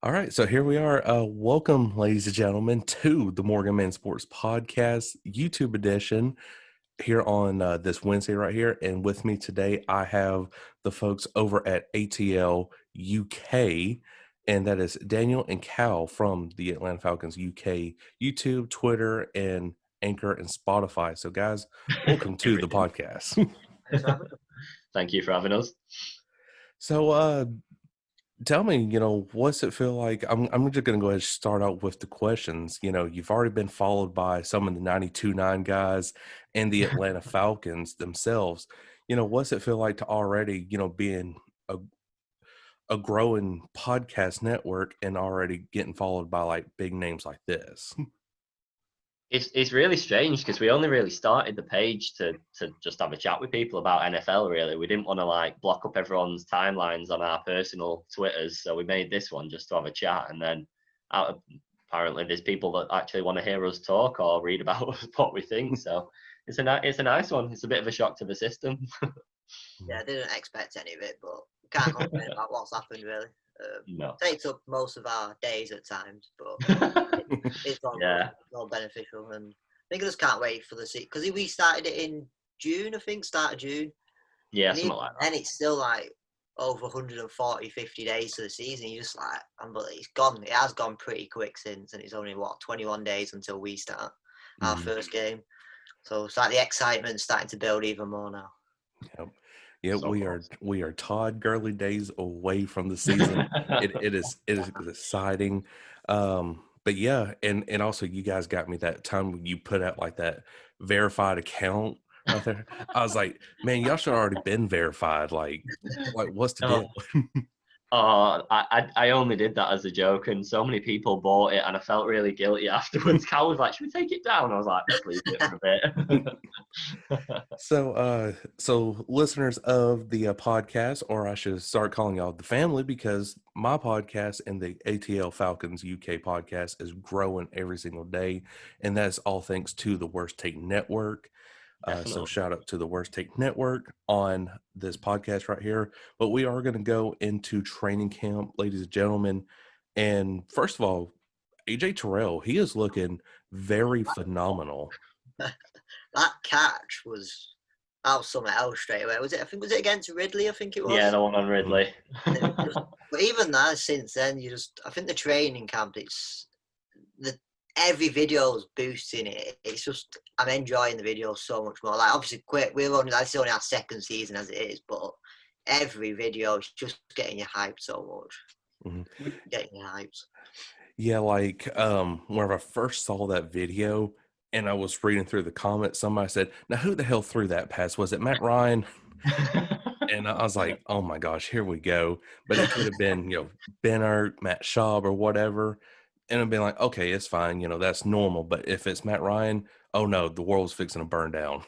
All right, so here we are. Welcome, ladies and gentlemen, to the Morgan Man Sports Podcast YouTube edition here on this Wednesday right here. And with me today, I have the folks over at ATL UK, and that is Daniel and Cal from the Atlanta Falcons UK YouTube, Twitter, and Anchor and Spotify. So, guys, welcome to the Everything. podcast. Thank you for having us. So, tell me, what's it feel like? I'm just going to go ahead and start out with the questions. You've already been followed by some of the 92.9 guys and the Atlanta Falcons themselves. What's it feel like to already, being a growing podcast network and already getting followed by like big names like this? It's really strange because we only really started the page to just have a chat with people about NFL. Really, we didn't want to like block up everyone's timelines on our personal Twitters, so we made this one just to have a chat. And then, apparently, there's people that actually want to hear us talk or read about what we think. So it's a nice one. It's a bit of a shock to the system. Yeah, I didn't expect any of it, but can't complain about what's happened really. No. Takes up most of our days at times, but it's all, Yeah. all beneficial. And I think I just can't wait for the season because we started it in June, I think, start of June. Yeah, and something like that. And it's still like over 140, 50 days to the season. You're just like, it's gone. It has gone pretty quick since, and it's only 21 days until we start our first game. So it's like the excitement's starting to build even more now. Yep. Yeah, So we are Todd Gurley days away from the season. It is exciting. But yeah, and also you guys got me that time when you put out like that verified account right there. I was like, man, y'all should have already been verified. Like what's the deal? Oh, I only did that as a joke, and so many people bought it, and I felt really guilty afterwards. Cal was like, "Should we take it down?" I was like, "Just leave it for a bit." So listeners of the podcast, or I should start calling y'all the family, because my podcast and the ATL Falcons UK podcast is growing every single day, and that's all thanks to the Worst Take Network. So shout out to the Worst Take Network on this podcast right here. But we are going to go into training camp, ladies and gentlemen. And first of all, AJ Terrell, he is looking very phenomenal. That catch was something else straight away. Was it against Ridley? I think it was. Yeah, the one on Ridley. But even that, since then, I think the training camp, every video is boosting it. It's just, I'm enjoying the video so much more. Like, obviously, that's only our second season as it is, but every video is just getting you hyped so much. Mm-hmm. Getting you hyped. Yeah, like whenever I first saw that video and I was reading through the comments, somebody said, "Now who the hell threw that pass? Was it Matt Ryan?" And I was like, "Oh my gosh, here we go!" But it could have been, Bennert, Matt Schaub, or whatever, and it'd be like, "Okay, it's fine, that's normal." But if it's Matt Ryan, oh no, the world's fixing to burn down.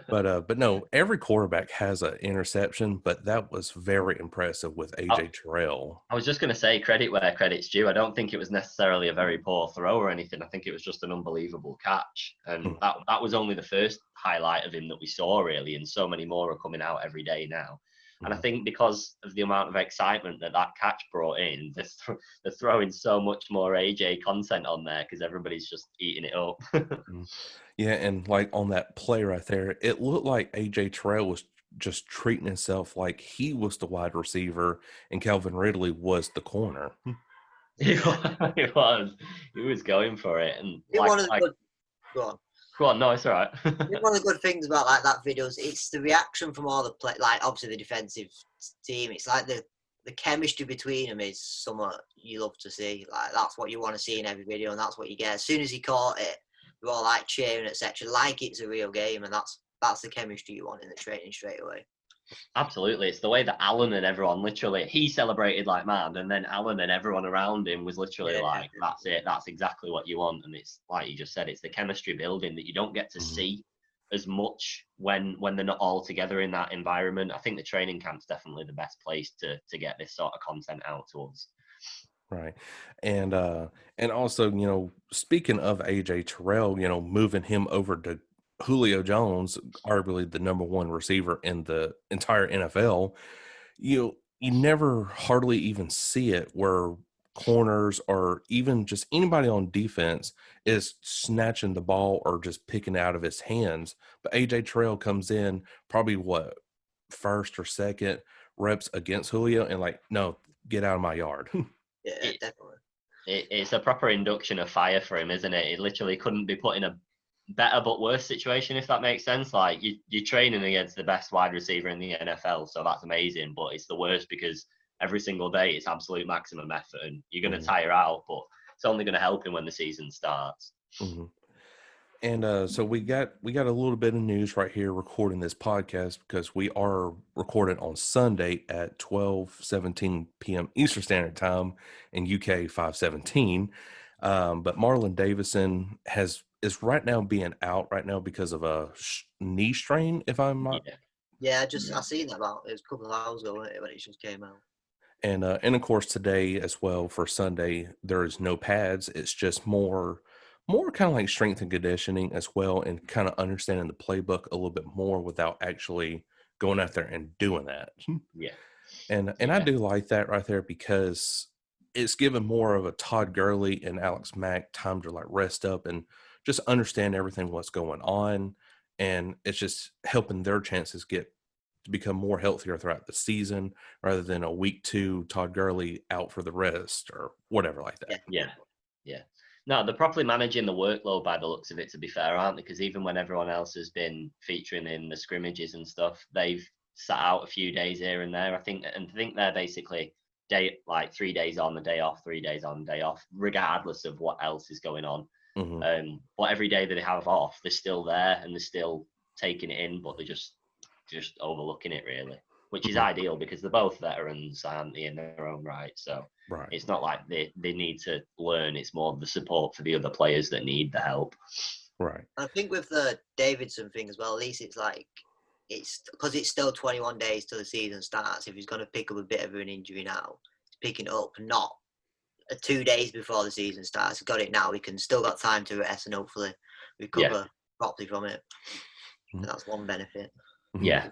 But no, every quarterback has an interception, but that was very impressive with AJ Terrell. I was just going to say, credit where credit's due. I don't think it was necessarily a very poor throw or anything. I think it was just an unbelievable catch. And that was only the first highlight of him that we saw, really. And so many more are coming out every day now. And I think because of the amount of excitement that catch brought in, they're throwing so much more AJ content on there because everybody's just eating it up. Yeah, and like on that play right there, it looked like AJ Terrell was just treating himself like he was the wide receiver and Calvin Ridley was the corner. He was. He was going for it. And go on. Go on, no, it's all right. One of the good things about that video is it's the reaction from all the play, like obviously the defensive team. It's like the chemistry between them is somewhat you love to see. Like that's what you want to see in every video, and that's what you get. As soon as he caught it, we're all like cheering, etc. Like it's a real game, and that's the chemistry you want in the training straight away. Absolutely. It's the way that Alan and everyone he celebrated like mad, and then Alan and everyone around him was literally like, that's it. That's exactly what you want. And it's like you just said, it's the chemistry building that you don't get to see as much when they're not all together in that environment. I think the training camp's definitely the best place to get this sort of content out to us. Right. And also, speaking of AJ Terrell, moving him over to Julio Jones, arguably the number one receiver in the entire NFL, you never hardly even see it where corners or even just anybody on defense is snatching the ball or just picking it out of his hands. But AJ Terrell comes in probably first or second reps against Julio and like, no, get out of my yard. Yeah, It, definitely. it's a proper induction of fire for him, isn't it? It literally couldn't be put in a better but worse situation, if that makes sense. Like you're training against the best wide receiver in the NFL, so that's amazing. But it's the worst because every single day it's absolute maximum effort, and you're going to tire out. But it's only going to help him when the season starts. Mm-hmm. And so we got a little bit of news right here recording this podcast because we are recording on Sunday at 12:17 p.m. Eastern Standard Time in UK 5:17. But Marlon Davison is right now being out right now because of a knee strain, if I'm not. Yeah, I seen that about it was a couple of hours ago, wasn't it, when it just came out. And of course today as well for Sunday there is no pads. It's just more kind of like strength and conditioning as well, and kind of understanding the playbook a little bit more without actually going out there and doing that. Yeah. And I do like that right there because it's given more of a Todd Gurley and Alex Mack time to like rest up and just understand everything what's going on, and it's just helping their chances to become more healthier throughout the season rather than a week 2 Todd Gurley out for the rest or whatever like that. Yeah. No, they're properly managing the workload by the looks of it, to be fair, aren't they? Because even when everyone else has been featuring in the scrimmages and stuff, they've sat out a few days here and there. I think they're basically 3 days on, the day off, 3 days on, day off, regardless of what else is going on. Mm-hmm. But every day that they have off, they're still there and they're still taking it in, but they're just overlooking it, really, which is ideal because they're both veterans, aren't they, in their own right? So it's not like they need to learn. It's more the support for the other players that need the help. Right. I think with the Davidson thing as well, at least it's like it's because it's still 21 days till the season starts. If he's going to pick up a bit of an injury now, he's picking it up not 2 days before the season starts. He's got it now. We can still got time to rest and hopefully recover properly from it. And that's one benefit. Yeah.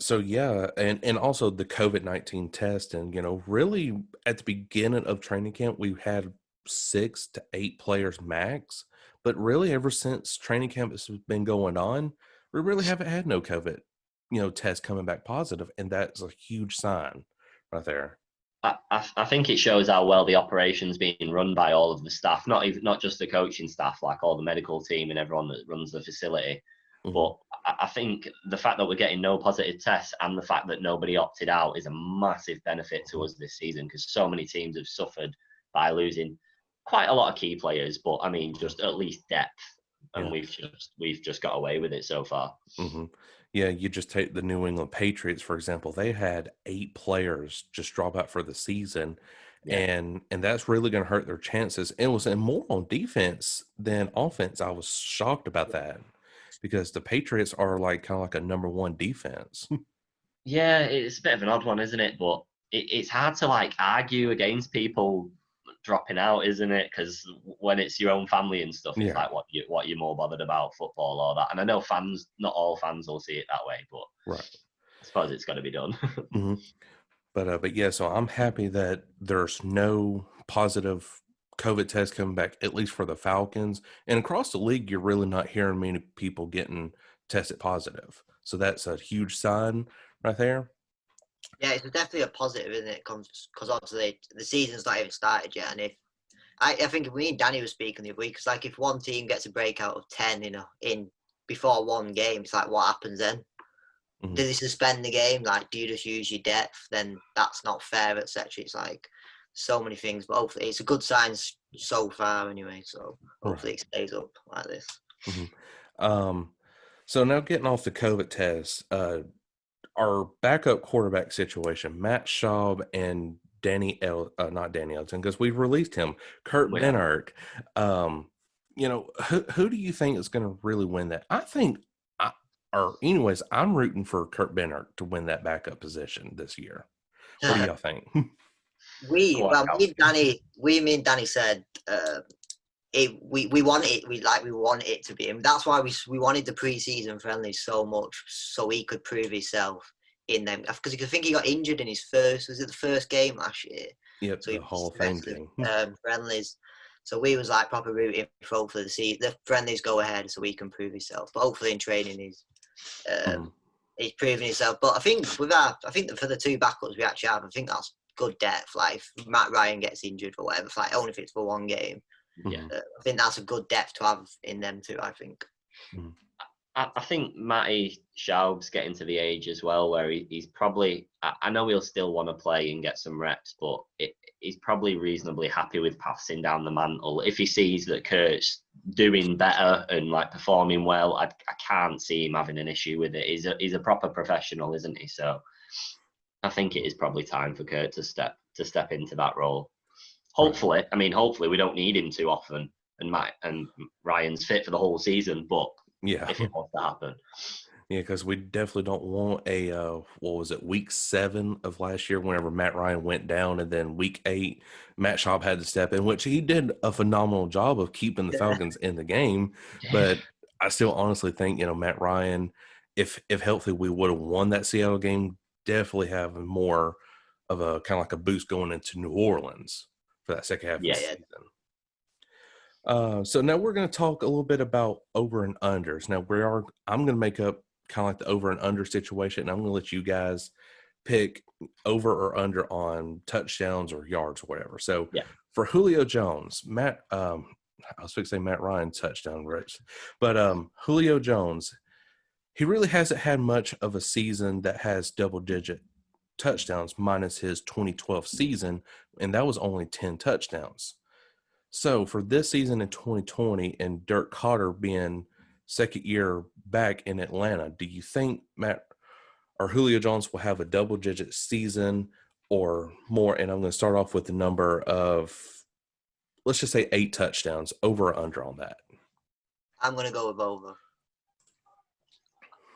So yeah, and also the COVID-19 test, and really at the beginning of training camp we had 6 to 8 players max, but really ever since training camp has been going on, we really haven't had no COVID, test coming back positive, and that's a huge sign right there. I think it shows how well the operation's being run by all of the staff, not just the coaching staff, like all the medical team and everyone that runs the facility. But I think the fact that we're getting no positive tests and the fact that nobody opted out is a massive benefit to us this season, because so many teams have suffered by losing quite a lot of key players, but I mean just at least depth, and we've just got away with it so far. Yeah, you just take the New England Patriots, for example. They had 8 players just drop out for the season, and that's really going to hurt their chances. It was more on defense than offense. I was shocked about that because the Patriots are kind of like a number 1 defense. Yeah, it's a bit of an odd one, isn't it? But it's hard to argue against people dropping out, isn't it? Because when it's your own family and stuff, it's like what you're more bothered about, football or that. And I know not all fans will see it that way, but right, I suppose it's got to be done. But yeah, so I'm happy that there's no positive COVID test coming back, at least for the Falcons, and across the league. You're really not hearing many people getting tested positive, so that's a huge sign right there. Yeah, it's definitely a positive, isn't it? Because obviously the season's not even started yet, and if I think me and Danny were speaking the other week, because if one team gets a breakout of 10 in before one game, it's like, what happens then? Do they suspend the game? Do you just use your depth? Then that's not fair, etc. It's so many things, but hopefully it's a good sign so far anyway. So hopefully it stays up like this. So now getting off the COVID test, our backup quarterback situation, Matt Schaub and not Danny Elton, because we've released him, Kurt Bennerk. Who do you think is going to really win that? I'm rooting for Kurt Bennerk to win that backup position this year. What do y'all think? Me and Danny said we want it. We want it to be him. That's why we wanted the preseason friendly so much, so he could prove himself in them, because I think he got injured in his the first game last year? Yep, So the he Hall missed of the Fame rest of game. friendlies. So we was like proper rooting for hopefully the friendlies go ahead so he can prove himself. But hopefully in training he's proving himself. But I think for the two backups we actually have, I think that's good depth. Like if Matt Ryan gets injured or whatever, like only if it's for one game, Yeah. I think that's a good depth to have in them too. I think. Mhm. I think Matty Schaub's getting to the age as well where he's probably, I know he'll still want to play and get some reps, but he's probably reasonably happy with passing down the mantle. If he sees that Kurt's doing better and like performing well, I can't see him having an issue with it. He's a proper professional, isn't he? So I think it is probably time for Kurt to step into that role. Hopefully, hopefully we don't need him too often, and Ryan's fit for the whole season, but Yeah. if it was to happen. Yeah, because we definitely don't want a what was it, week 7 of last year, whenever Matt Ryan went down, and then week 8, Matt Schaub had to step in, which he did a phenomenal job of keeping the Falcons in the game. But I still honestly think, Matt Ryan, if healthy, we would have won that Seattle game. Definitely have more of a kind of like a boost going into New Orleans for that second half of the season. So now we're going to talk a little bit about over and unders. Now I'm going to make up kind of like the over and under situation, and I'm going to let you guys pick over or under on touchdowns or yards or whatever. So for Julio Jones, I was going to say Matt Ryan touchdown rates, but Julio Jones, he really hasn't had much of a season that has double-digit touchdowns minus his 2012 season, and that was only 10 touchdowns. So for this season in 2020 and Dirk Cotter being second year back in Atlanta, do you think Matt or Julio Jones will have a double-digit season or more? And I'm going to start off with the number of, let's just say 8 touchdowns, over or under on that. I'm going to go with over.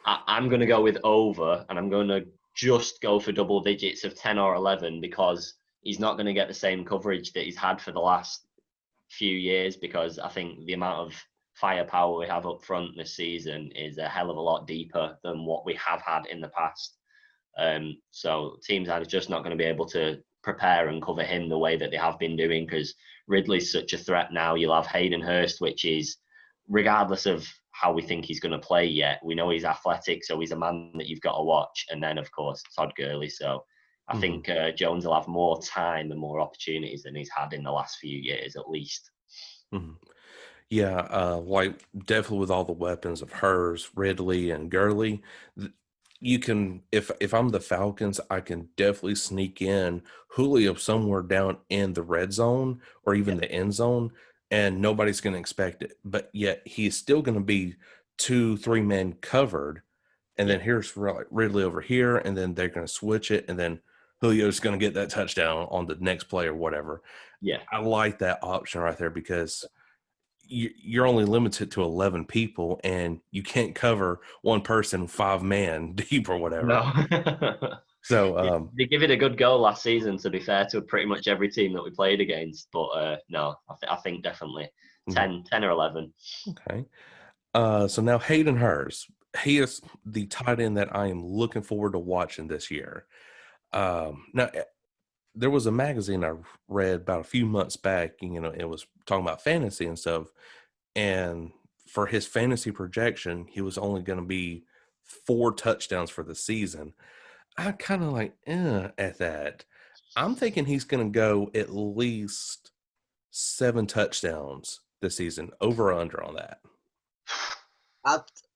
I'm going to go with over, and I'm going to just go for double digits of 10 or 11 because he's not going to get the same coverage that he's had for the last few years, because I think the amount of firepower we have up front this season is a hell of a lot deeper than what we have had in the past. So teams are just not going to be able to prepare and cover him the way that they have been doing, because Ridley's such a threat now. You'll have Hayden Hurst, which is, regardless of how we think he's going to play yet, we know he's athletic, so he's a man that you've got to watch. And then, of course, Todd Gurley. So I think Jones will have more time and more opportunities than he's had in the last few years, at least. Yeah, like definitely with all the weapons of Hurst, Ridley, and Gurley, you can, if I'm the Falcons, I can definitely sneak in Julio somewhere down in the red zone or even the end zone, and nobody's going to expect it. But yet he's still going to be 2-3 men covered, and then here's Ridley over here, and then they're going to switch it, and then Julio's going to get that touchdown on the next play or whatever. Yeah, I like that option right there, because you're only limited to 11 people, and you can't cover one person 5 man deep or whatever. No. So they give it a good go last season, to be fair to pretty much every team that we played against. But no, I think definitely 10 or 11. Okay. So now Hayden Hurst, he is the tight end that I am looking forward to watching this year. Now, there was a magazine I read about a few months back, it was talking about fantasy and stuff. And for his fantasy projection, he was only going to be 4 touchdowns for the season. I kind of like at that. I'm thinking he's going to go at least 7 touchdowns this season. Over or under on that?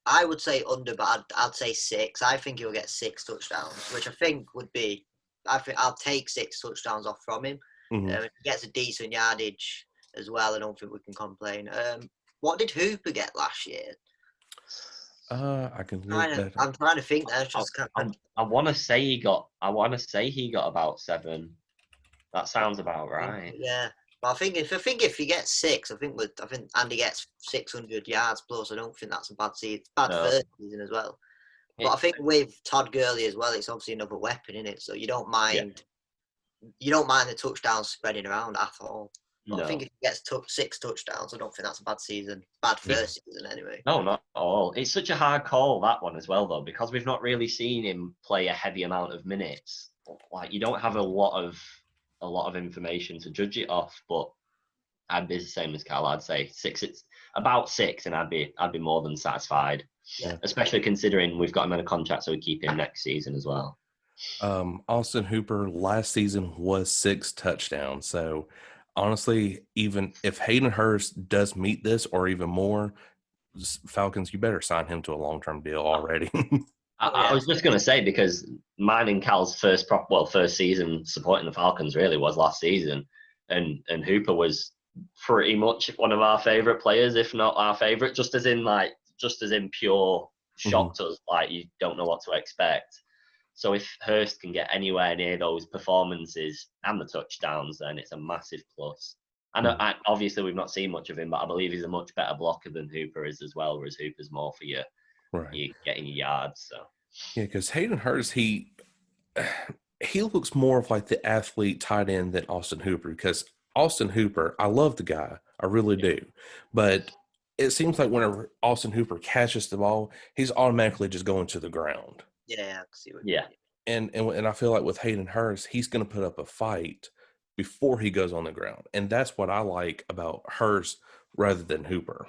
I would say under, but I'd say 6. I think he'll get 6 touchdowns, which I think would be. I think I'll take 6 touchdowns off from him. If he gets a decent yardage as well, I don't think we can complain. What did Hooper get last year? I can look that up. I'm trying to think. I want to say he got about 7. That sounds about right. Yeah, but I think if he gets 6, I think Andy gets 600 yards plus. I don't think that's a bad season. First season as well. But I think with Todd Gurley as well, it's obviously another weapon in it. So you don't mind. You don't mind the touchdowns spreading around at all. But I No. think if he gets 6 touchdowns, I don't think that's a bad season. Bad Yeah. first season anyway. No, not at all. It's such a hard call, that one as well, though, because we've not really seen him play a heavy amount of minutes. Like, you don't have a lot of information to judge it off. But I'd be the same as Carl. I'd say 6. It's about 6, and I'd be more than satisfied. Yeah. Especially considering we've got him in a contract, so we keep him next season as well. Austin Hooper last season was 6 touchdowns. So honestly, even if Hayden Hurst does meet this or even more, Falcons, you better sign him to a long-term deal already. I was just going to say, because mine and Cal's first season supporting the Falcons really was last season, and Hooper was pretty much one of our favourite players, if not our favourite, just as in pure shocked us, like you don't know what to expect. So if Hurst can get anywhere near those performances and the touchdowns, then it's a massive plus. And obviously we've not seen much of him, but I believe he's a much better blocker than Hooper is as well, whereas Hooper's more for you getting your yards. So yeah, because Hayden Hurst, he looks more of like the athlete tight end than Austin Hooper. Because Austin Hooper, I love the guy, I really do, but it seems like whenever Austin Hooper catches the ball, he's automatically just going to the ground. Yeah, I see what And I feel like with Hayden Hurst, he's going to put up a fight before he goes on the ground, and that's what I like about Hurst rather than Hooper.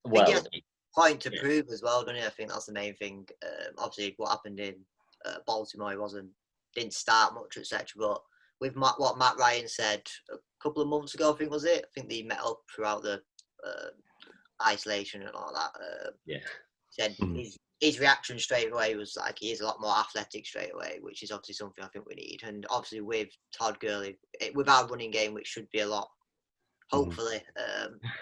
Well, he has a point to prove as well, doesn't he? I think that's the main thing. Obviously, what happened in Baltimore, he didn't start much, etc. But with what Matt Ryan said a couple of months ago, I think they met up throughout the isolation and all that. Said his reaction straight away was like he is a lot more athletic straight away, which is obviously something I think we need. And obviously with Todd Gurley, with our running game, which should be a lot, hopefully,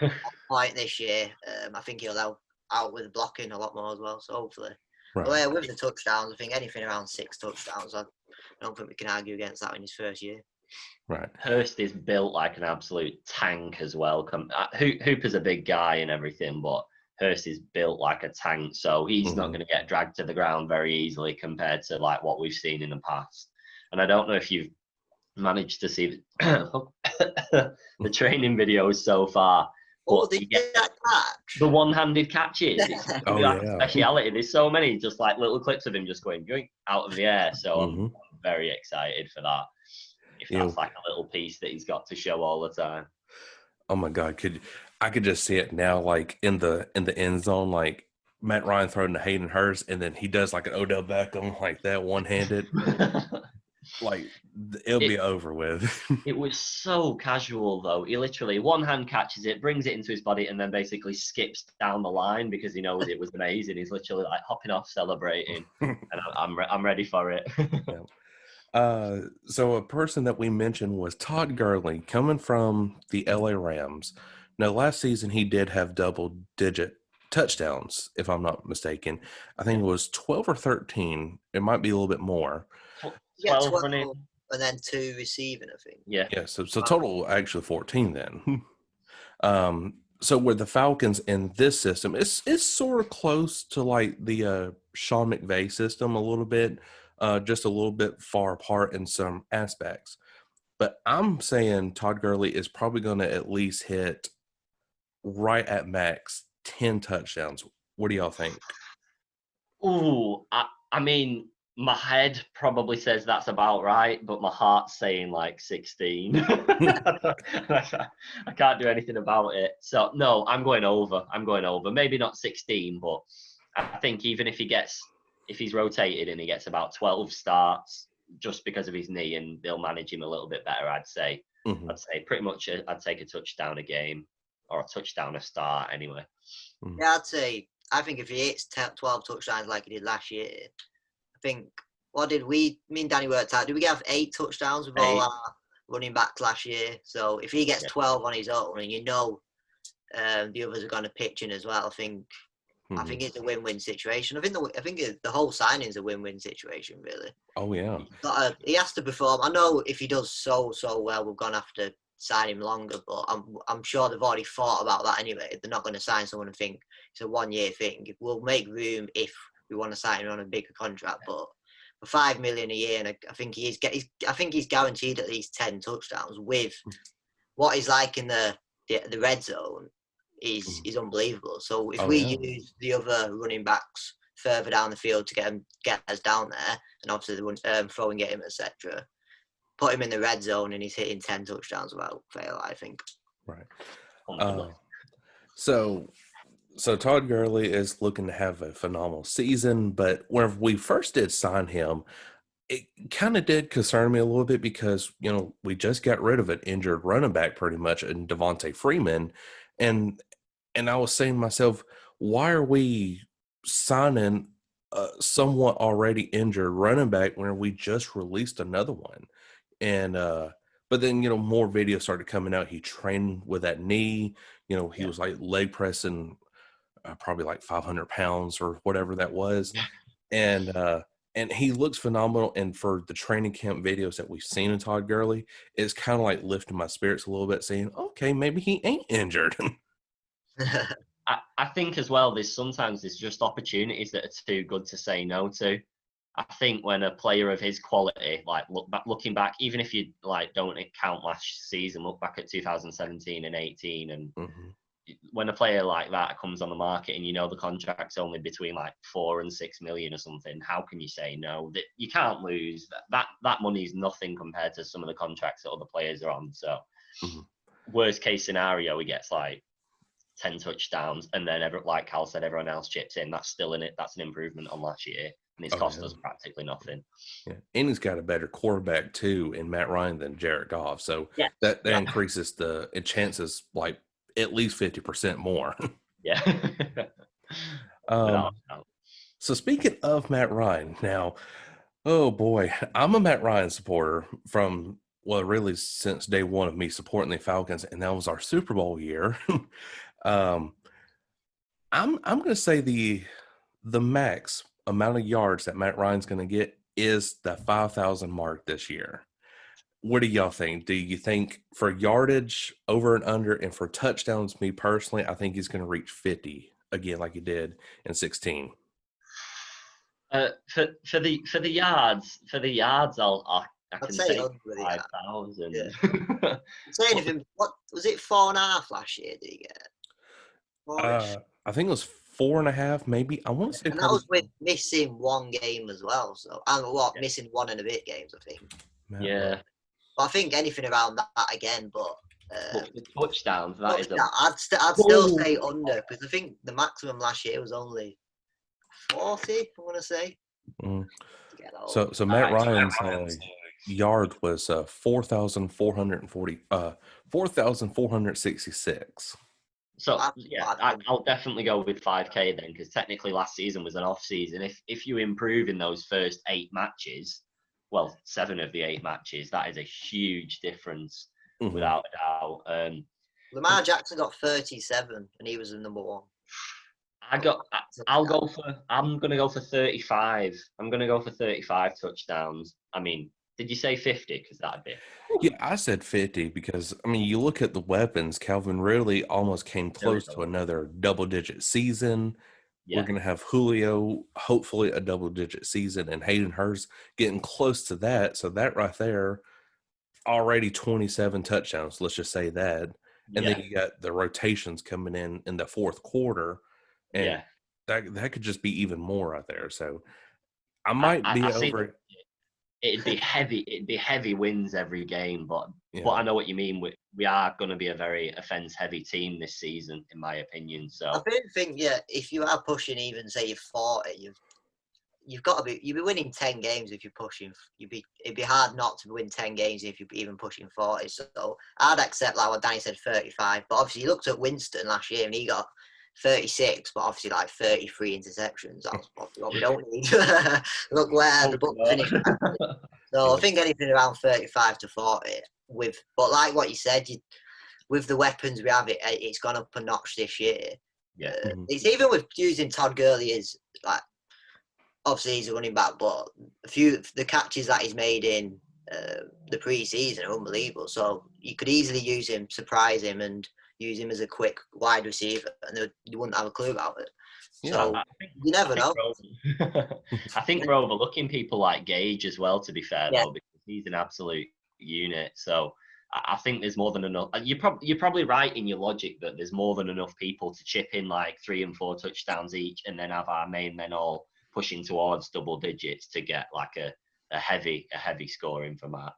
on point this year, I think he'll help out with blocking a lot more as well. So hopefully. Right. But with the touchdowns, I think anything around 6 touchdowns, I don't think we can argue against that in his first year. Right. Hurst is built like an absolute tank as well. Hooper's a big guy and everything, but Hurst is built like a tank, so he's not going to get dragged to the ground very easily compared to like what we've seen in the past. And I don't know if you've managed to see the training videos so far. But the one-handed catches, it's a speciality. There's so many just like little clips of him just going out of the air. So I'm very excited for that. If that's like a little piece that he's got to show all the time. Oh my God, I could just see it now, like in the end zone, like Matt Ryan throwing to Hayden Hurst, and then he does like an Odell Beckham like that, one-handed. Like it'll be over with. It was so casual though. He literally one hand catches it, brings it into his body, and then basically skips down the line because he knows it was amazing. He's literally like hopping off, celebrating, and I'm ready for it. So a person that we mentioned was Todd Gurley, coming from the LA Rams. Now, last season he did have double-digit touchdowns, if I'm not mistaken. I think it was 12 or 13. It might be a little bit more. 12 running. And then 2 receiving, I think. Yeah. So total actually 14 then. So with the Falcons in this system, it's sort of close to like the Sean McVay system a little bit, just a little bit far apart in some aspects. But I'm saying Todd Gurley is probably going to at least hit right at max 10 touchdowns. What do y'all think? Ooh, I mean, my head probably says that's about right, but my heart's saying like 16. I can't do anything about it. So no, I'm going over. Maybe not 16, but I think even if he's rotated and he gets about 12 starts just because of his knee, and they'll manage him a little bit better, I'd say pretty much I'd take a touchdown a game or a touchdown a start anyway. Yeah, I think if he hits 12 touchdowns like he did last year, I think, me and Danny worked out, did we have 8 touchdowns with all our running backs last year? So if he gets 12 on his own, and the others are going to pitch in as well, I think it's a win-win situation. I think the whole signing's a win-win situation, really. Oh yeah. He has to perform. I know if he does so well, we're going to have to sign him longer, but I'm sure they've already thought about that anyway. They're not going to sign someone and think it's a 1-year thing. We'll make room if we want to sign him on a bigger contract, but for $5 million a year, and I think he's guaranteed at least 10 touchdowns with what he's like in the red zone is unbelievable. So if we use the other running backs further down the field to get us down there, and obviously the throwing at him, etc., put him in the red zone and he's hitting 10 touchdowns without fail, I think. Right. So Todd Gurley is looking to have a phenomenal season, but whenever we first did sign him, it kind of did concern me a little bit because, we just got rid of an injured running back pretty much in Devontae Freeman. And I was saying to myself, why are we signing a somewhat already injured running back when we just released another one? And, but then, more videos started coming out. He trained with that knee, he was like leg pressing probably like 500 pounds or whatever that was. And he looks phenomenal. And for the training camp videos that we've seen in Todd Gurley, it's kind of like lifting my spirits a little bit, saying, okay, maybe he ain't injured. I think as well, sometimes there's just opportunities that are too good to say no to. I think when a player of his quality, like looking back, even if you like don't count last season, look back at 2017 and 18, and when a player like that comes on the market and the contract's only between like 4 and 6 million or something, how can you say no? That you can't lose that money is nothing compared to some of the contracts that other players are on. So worst case scenario, he gets like 10 touchdowns, and then like Cal said, everyone else chips in. That's still in it. That's an improvement on last year, and it's cost us practically nothing. Yeah, and he's got a better quarterback too in Matt Ryan than Jared Goff, so that increases the chances like at least 50% more. Yeah. So speaking of Matt Ryan, now, oh boy, I'm a Matt Ryan supporter from really since day one of me supporting the Falcons, and that was our Super Bowl year. I'm going to say the max amount of yards that Matt Ryan's going to get is the 5,000 mark this year. What do y'all think? Do you think for yardage over and under, and for touchdowns, me personally, I think he's going to reach 50 again, like he did in 16. For the yards, I can say 5,000. Yeah. Say anything. What was it? 4.5 last year? Did he get? I think it was 4.5, maybe. I want to say, and that was with missing one game as well. So missing 1 and a bit games, I think. Yeah. But I think anything around that again, but touchdowns. I'd still say under, because I think the maximum last year was only 40. I want to say. So Matt Ryan's yard was 4,466. So I'll definitely go with 5K then, because technically last season was an off season. If you improve in those first 8 matches, well, 7 of the 8 matches, that is a huge difference without a doubt. Lamar Jackson got 37, and he was the number 1. I'm going to go for 35. I'm going to go for 35 touchdowns. I mean, did you say 50? Because that'd be. Yeah, I said 50 because, I mean, you look at the weapons. Calvin Ridley almost came close to another double-digit season. Yeah. We're going to have Julio, hopefully a double-digit season, and Hayden Hurst getting close to that. So that right there, already 27 touchdowns, let's just say that. And then you got the rotations coming in the fourth quarter. And that could just be even more out there. So I might be over. It'd be heavy. It'd be heavy wins every game, but I know what you mean. We are going to be a very offense-heavy team this season, in my opinion. So I think, if you are pushing, even say you're 40, you've got to be. You'll be winning 10 games if you're pushing. It'd be hard not to win 10 games if you're even pushing 40. So I'd accept like what Danny said, 35. But obviously, you looked at Winston last year and he got 36, but obviously like 33 interceptions. That's what we don't need. Look where the book finished. So I think anything around 35 to 40 but like what you said, with the weapons we have, it's gone up a notch this year. Yeah. It's even with using Todd Gurley as like, obviously he's a running back, but the catches that he's made in the pre-season are unbelievable. So you could easily use him, surprise him, and use him as a quick wide receiver, and you wouldn't have a clue about it. So you never know. I think we're overlooking people like Gage as well, to be fair, though, because he's an absolute unit. So I think there's more than enough. You're probably right in your logic that there's more than enough people to chip in like 3 and 4 touchdowns each, and then have our main men all pushing towards double digits to get like a heavy scoring from that.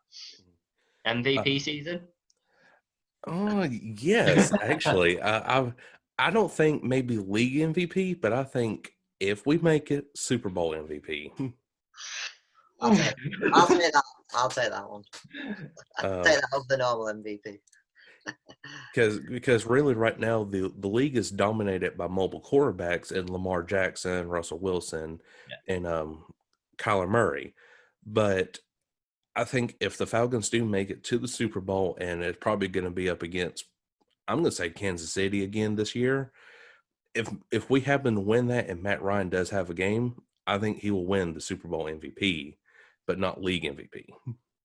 MVP season? Oh yes, actually, I don't think maybe league MVP, but I think if we make it, Super Bowl MVP. I'll take that. I'll take that one. I'll take that over the normal MVP. Because really right now the league is dominated by mobile quarterbacks and Lamar Jackson, Russell Wilson, and Kyler Murray. But I think if the Falcons do make it to the Super Bowl, and it's probably going to be up against, I'm going to say Kansas City again this year. If we happen to win that and Matt Ryan does have a game, I think he will win the Super Bowl MVP, but not league MVP.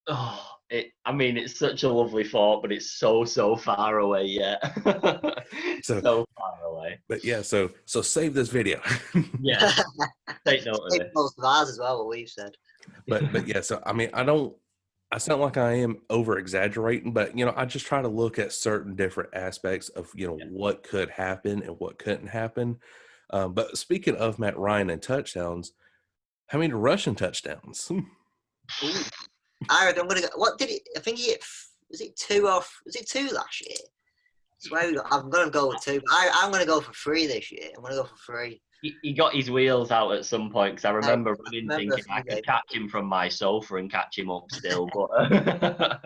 Oh, it's such a lovely thought, but it's so far away yet. So far away. But yeah, so save this video. Yeah, take note of it. Most of ours as well, what we've said. But yeah, so I sound like I am over exaggerating, but I just try to look at certain different aspects of what could happen and what couldn't happen. But speaking of Matt Ryan and touchdowns, how many rushing touchdowns? I reckon I'm gonna go. What did it? I think he hit. Was it 2 off? Was it 2 last year? I'm gonna go with 2. But I'm gonna go for 3 this year. I'm gonna go for 3. He got his wheels out at some point because I remember thinking I could catch him from my sofa and catch him up still, but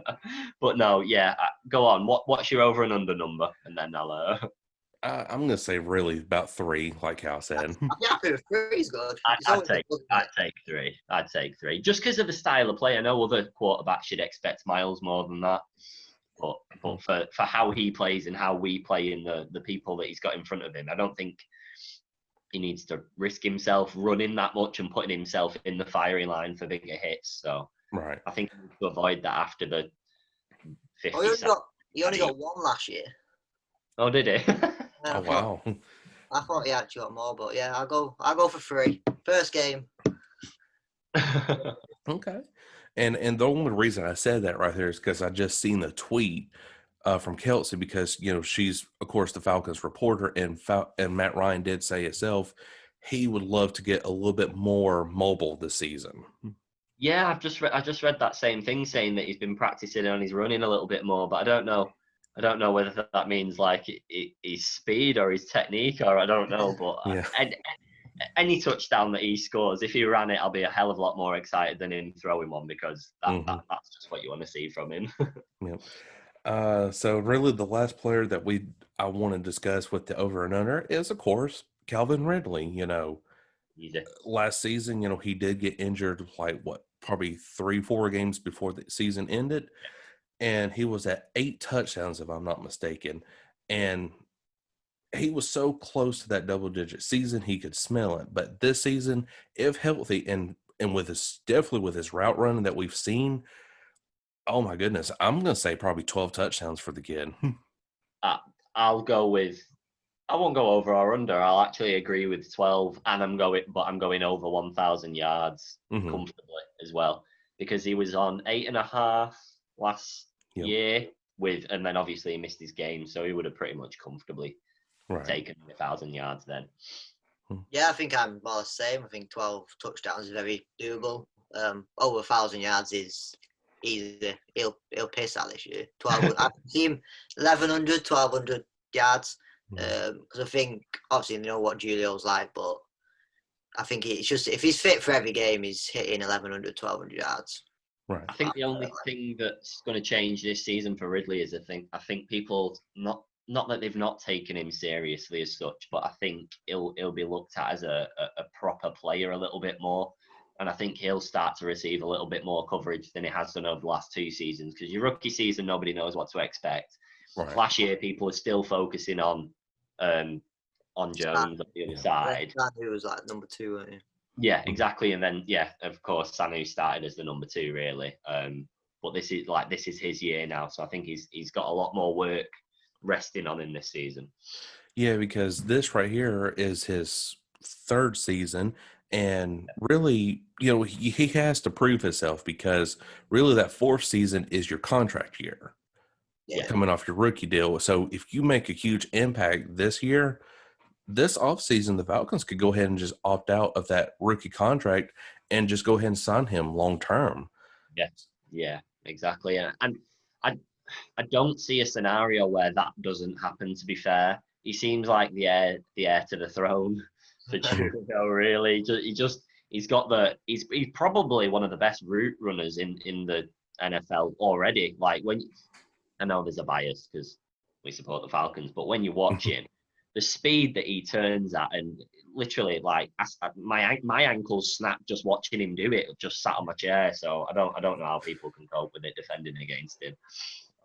but no, yeah. Go on. What's your over and under number, and then I'll. I'm gonna say really about 3, like Hal said. I'm happy with 3 is good. I'd take 3. I'd take 3 just because of the style of play. I know other quarterbacks should expect miles more than that, but for how he plays and how we play in the people that he's got in front of him, I don't think he needs to risk himself running that much and putting himself in the firing line for bigger hits. So right, I think he needs to avoid that after the 50. He only got 1 last year. Oh, did he? Oh wow! I thought he actually got more, but yeah, I'll go for 3. First game. Okay, and the only reason I said that right there is because I just seen the tweet from Kelsey, because she's of course the Falcons reporter, and Matt Ryan did say himself he would love to get a little bit more mobile this season. Yeah, I just read that same thing saying that he's been practicing on his running a little bit more, but I don't know whether that means like his speed or his technique, or I don't know. But yeah. Any touchdown that he scores, if he ran it, I'll be a hell of a lot more excited than him throwing one, because that's just what you want to see from him. Yep. So really the last player that I want to discuss with the over and under is, of course, Calvin Ridley. Last season, he did get injured like probably 3-4 games before the season ended. And he was at 8 touchdowns, if I'm not mistaken. And he was so close to that double-digit season, he could smell it. But this season, if healthy, and definitely with his route running that we've seen, oh my goodness, I'm going to say probably 12 touchdowns for the kid. I won't go over or under. I'll actually agree with 12, and I'm going over 1,000 yards comfortably as well, because he was on 8.5 last year and then obviously he missed his game, so he would have pretty much comfortably taken 1,000 yards then. Yeah, I think I'm more the same. I think 12 touchdowns is very doable. Over 1,000 yards is easy. He'll piss out this year. 12. I've seen 1,100, 1,200 yards. Because I think obviously they know what Julio's like, but I think it's just if he's fit for every game, he's hitting 1,100, 1,200 yards. Right. I think the only thing that's going to change this season for Ridley is I think people not that they've not taken him seriously as such, but I think he'll be looked at as a proper player a little bit more, and I think he'll start to receive a little bit more coverage than he has done over the last 2 seasons. Because your rookie season, nobody knows what to expect. Right. Last year, people are still focusing on Jones on the other side. Sanu was like number 2, weren't you? Yeah, exactly. And then, of course, Sanu started as the number 2, really. But this is his year now, so I think he's got a lot more work resting on him this season. Yeah, because this right here is his 3rd season, and really, he has to prove himself, because really that 4th season is your contract year. Yeah. coming off your rookie deal. So if you make a huge impact this year, this offseason, the Falcons could go ahead and just opt out of that rookie contract and just go ahead and sign him long term. Yeah, exactly. And I I don't see a scenario where that doesn't happen. To be fair, he seems like the heir to the throne for Julio. Really, he's probably one of the best route runners in the NFL already. Like I know there's a bias because we support the Falcons, but when you watch him, the speed that he turns at, and literally like my ankles snapped just watching him do it. Just sat on my chair, so I don't know how people can cope with it defending against him.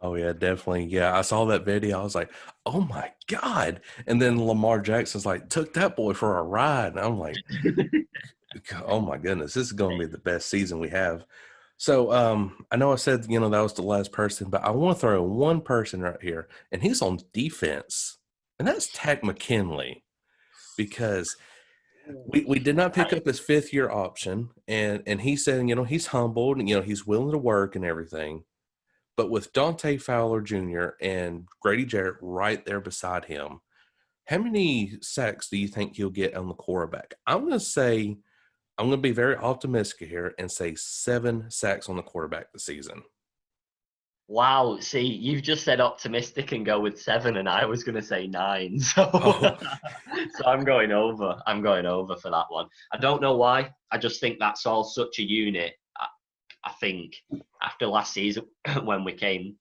Oh yeah, definitely. Yeah, I saw that video. I was like, "Oh my god!" And then Lamar Jackson's like, "Took that boy for a ride," and I'm like, "Oh my goodness, this is going to be the best season we have." So, I know I said that was the last person, but I want to throw one person right here, and he's on defense, and that's Tack McKinley, because we did not pick up his 5th-year option, and he said, he's humbled, and he's willing to work and everything. But with Dante Fowler Jr. and Grady Jarrett right there beside him, how many sacks do you think he'll get on the quarterback? I'm going to be very optimistic here and say 7 sacks on the quarterback this season. Wow, see, you've just said optimistic and go with 7, and I was going to say 9. So, Oh. so I'm going over. I'm going over for that one. I don't know why. I just think that's all such a unit. I think after last season, when we came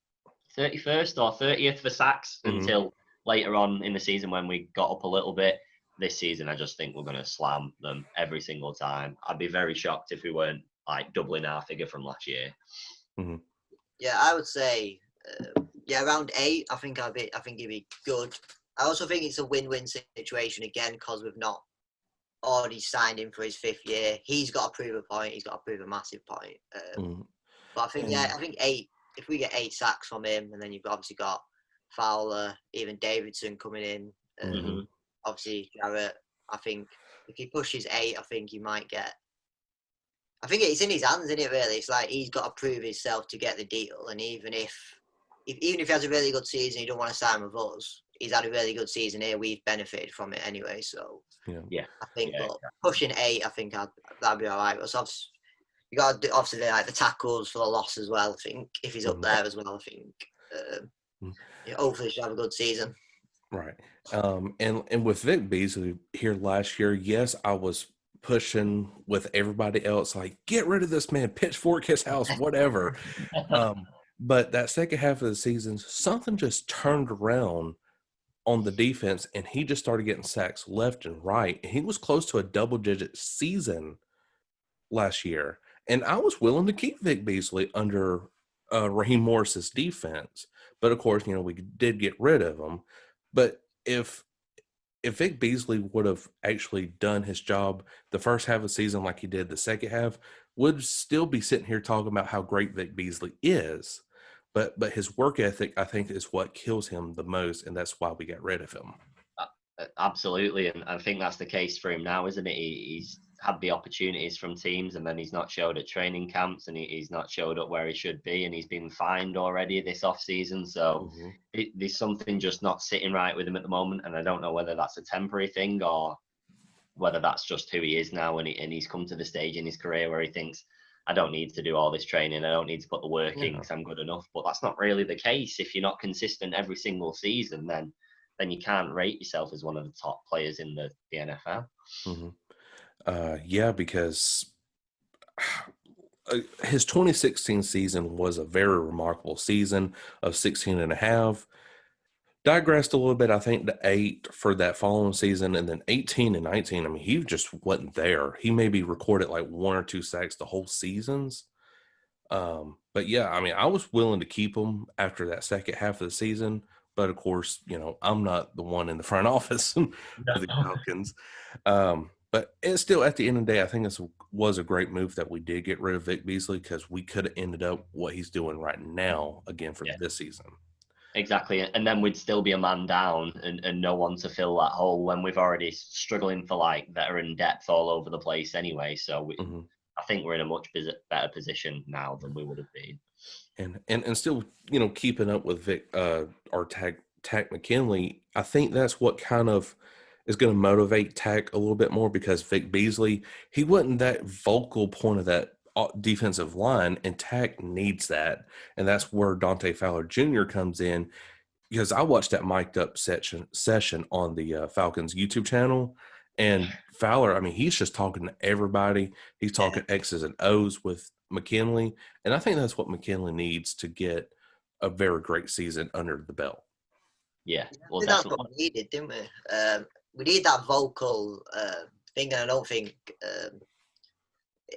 31st or 30th for sacks until later on in the season when we got up a little bit, this season I just think we're going to slam them every single time. I'd be very shocked if we weren't like doubling our figure from last year. Mm-hmm. Yeah, I would say, around 8. I think he'd be good. I also think it's a win-win situation again because we've not already signed him for his 5th year. He's got to prove a point. He's got to prove a massive point. But I think I think 8. If we get 8 sacks from him, and then you've obviously got Fowler, even Davidson coming in. Obviously Jarrett. I think if he pushes 8, I think he might get. I think it's in his hands, isn't it? Really, it's like he's got to prove himself to get the deal. And even if he has a really good season, he don't want to sign with us. He's had a really good season here. We've benefited from it anyway. So yeah, I think, but pushing 8, I think that'd be all right. But obviously, you got to do, obviously like the tackles for the loss as well. I think if he's up there as well, I think hopefully he should have a good season. Right. And with Vic Beasley here last year, yes, I was pushing with everybody else, like, get rid of this man, pitchfork his house, whatever. But that second half of the season, something just turned around on the defense, and he just started getting sacks left and right. And he was close to a double-digit season last year. And I was willing to keep Vic Beasley under Raheem Morris's defense. But, of course, we did get rid of him. But if Vic Beasley would have actually done his job the first half of the season like he did the second half, would still be sitting here talking about how great Vic Beasley is. But his work ethic, I think, is what kills him the most, and that's why we got rid of him. Absolutely, and I think that's the case for him now, isn't it? He's had the opportunities from teams, and then he's not showed at training camps, and he's not showed up where he should be, and he's been fined already this off season. So there's something just not sitting right with him at the moment, and I don't know whether that's a temporary thing or whether that's just who he is now, and he's come to the stage in his career where he thinks, I don't need to do all this training, I don't need to put the work in because I'm good enough. But that's not really the case. If you're not consistent every single season, then you can't rate yourself as one of the top players in the NFL. Because his 2016 season was a very remarkable season of 16 and a half. Digressed a little bit, I think, to 8 for that following season, and then 18 and 19. I mean, he just wasn't there. He maybe recorded like 1 or 2 sacks the whole seasons. But yeah, I mean, I was willing to keep him after that second half of the season. But of course, I'm not the one in the front office for the Falcons. But it's still, at the end of the day, I think this was a great move that we did get rid of Vic Beasley, because we could have ended up what he's doing right now again for this season. Exactly. And then we'd still be a man down and no one to fill that hole when we've already struggling for like veteran depth all over the place anyway. So I think we're in a much better position now than we would have been. And still, keeping up with Vic or Tack McKinley, I think that's what kind of is going to motivate Tack a little bit more, because Vic Beasley, he wasn't that vocal point of that defensive line, and Tack needs that, and that's where Dante Fowler Jr. comes in. Because I watched that mic'd up session on the Falcons YouTube channel, and Fowler, I mean, he's just talking to everybody. He's talking X's and O's with McKinley, and I think that's what McKinley needs to get a very great season under the belt. Yeah, well, that's what we needed, didn't we? We need that vocal thing, and I don't think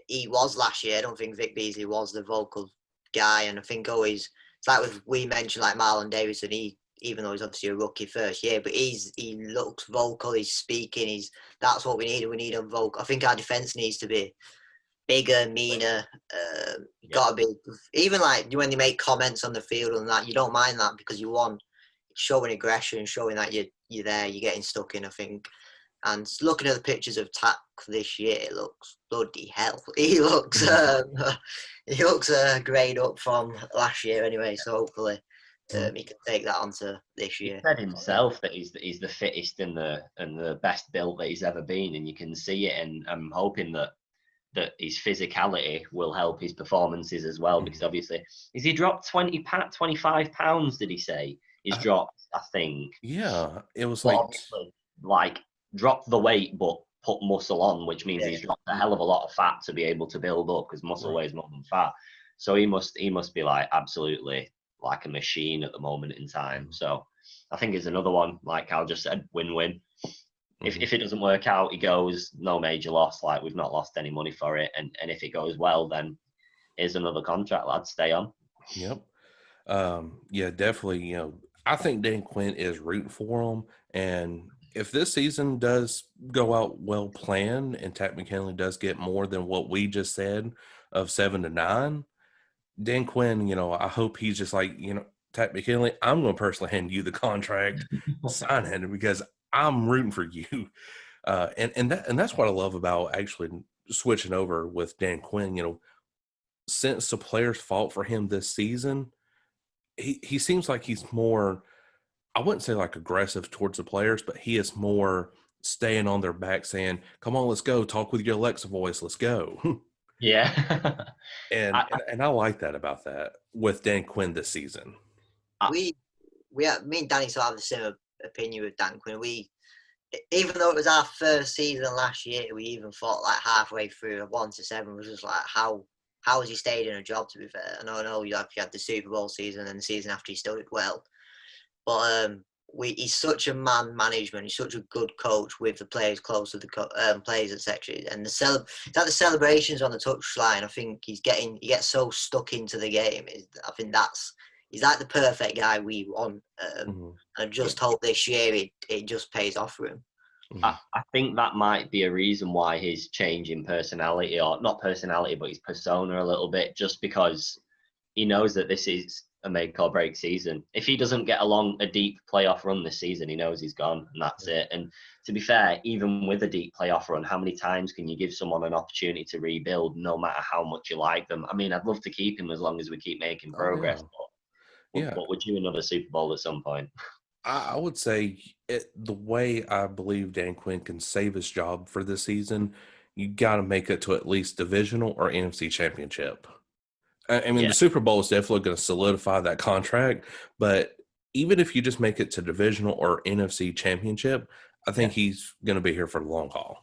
he was last year. I don't think Vic Beasley was the vocal guy, and I think always it's like we mentioned, like Marlon Davidson. Even though he's obviously a rookie first year, but he looks vocal. He's speaking. That's what we need. We need a vocal. I think our defense needs to be bigger, meaner. Gotta be, even like when they make comments on the field and that, you don't mind that, because you want showing aggression, showing that you're there, you're getting stuck in, I think. And looking at the pictures of Tack this year, it looks bloody hell. He looks a grade up from last year anyway. So hopefully he can take that onto this year. He said himself that he's the fittest and the best built that he's ever been, and you can see it. And I'm hoping that his physicality will help his performances as well, because obviously, has he dropped 25 pounds? Did he say he's dropped? I think. Yeah, it was like dropped the weight, but put muscle on, which means he's dropped a hell of a lot of fat to be able to build up, because muscle weighs more than fat. So he must be like absolutely like a machine at the moment in time. So I think it's another one, like Cal just said, win-win. If it doesn't work out, he goes, no major loss, like we've not lost any money for it. And if it goes well, then here's another contract, lad, stay on. Yep. Yeah, definitely. I think Dan Quinn is rooting for him. And if this season does go out well planned and Tack McKinley does get more than what we just said of 7 to 9, Dan Quinn, I hope he's just like, Tack McKinley, I'm going to personally hand you the contract, sign it, because I'm rooting for you. And that's what I love about actually switching over with Dan Quinn. Since the players fought for him this season, he seems like he's more, I wouldn't say like aggressive towards the players, but he is more staying on their back saying, come on, let's go. Talk with your Alexa voice. Let's go. Yeah. and I like that about that with Dan Quinn this season. Me and Danny still have the same opinion with Dan Quinn. Even though it was our first season last year, we even thought like halfway through 1 to 7 was just like, how has he stayed in a job, to be fair? I know you had the Super Bowl season, and the season after he still did well. But he's such a man management. He's such a good coach with the players close to the players, etc. And the celebrations on the touchline, I think he gets so stuck into the game. I think he's like the perfect guy we want. I just hope this year it just pays off for him. I think that might be a reason why his change in personality, or not personality, but his persona a little bit, just because he knows that this is a make or break season. If he doesn't get along a deep playoff run this season, he knows he's gone, and that's it. And to be fair, even with a deep playoff run, how many times can you give someone an opportunity to rebuild, no matter how much you like them? I mean, I'd love to keep him as long as we keep making progress. But would you another Super Bowl at some point? I would say the way I believe Dan Quinn can save his job for this season, you got to make it to at least divisional or NFC championship. I mean, the Super Bowl is definitely going to solidify that contract, but even if you just make it to divisional or NFC championship, I think he's going to be here for the long haul.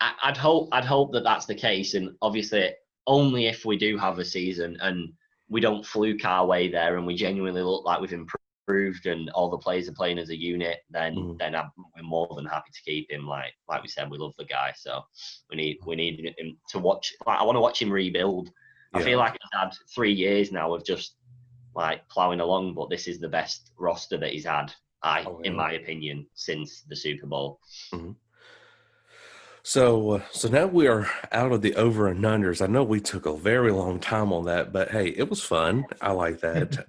I'd hope that that's the case, and obviously only if we do have a season and we don't fluke our way there, and we genuinely look like we've improved and all the players are playing as a unit, then we're more than happy to keep him. Like we said, we love the guy, so we need him to watch. I want to watch him rebuild. I feel like he's had 3 years now of just like plowing along, but this is the best roster that he's had, in my opinion, since the Super Bowl. So now we are out of the over and unders. I know we took a very long time on that, but hey, it was fun. I like that.